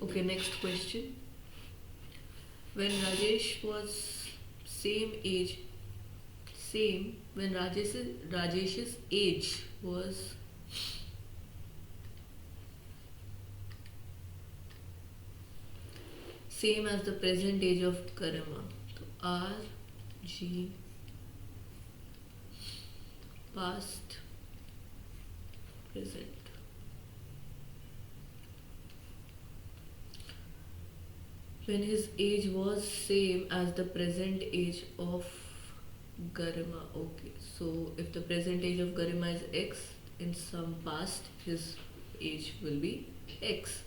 Okay, next question. When Rajesh was same age, same when Rajesh's age was same as the present age of Garima. So R G past present. When his age was same as the present age of Garima. Okay, so if the present age of Garima is X, in some past his age will be X.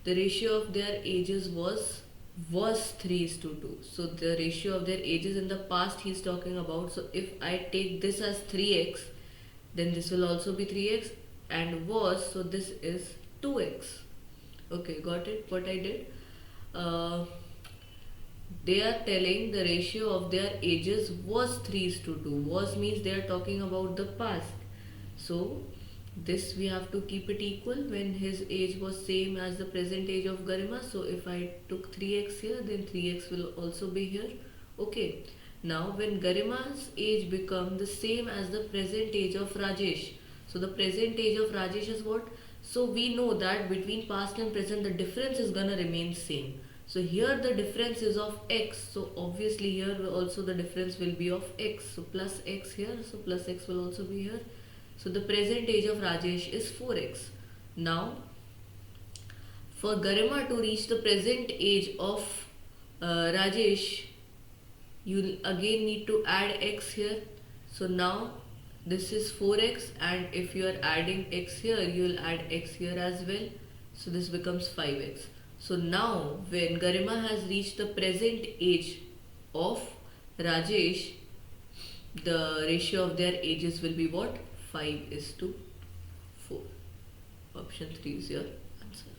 The ratio of their ages was 3:2. So the ratio of their ages in the past he's talking about. So if I take this as 3x, then this will also be 3x, and was, so this is 2x. Okay, got it what I did? Uh, they are telling the ratio of their ages was 3:2. Was means they are talking about the past. So this we have to keep it equal when his age was same as the present age of Garima. So if I took 3x here, then 3x will also be here. Okay. Now when Garima's age become the same as the present age of Rajesh. So the present age of Rajesh is what? So we know that between past and present the difference is gonna remain same. So here the difference is of x. So obviously here also the difference will be of x. So plus x here. So plus x will also be here. So the present age of Rajesh is 4x. Now, for Garima to reach the present age of Rajesh, you again need to add x here. So now this is 4x, and if you are adding x here, you will add x here as well. So this becomes 5x. So now when Garima has reached the present age of Rajesh, the ratio of their ages will be what? 5:4. Option 3 is your answer.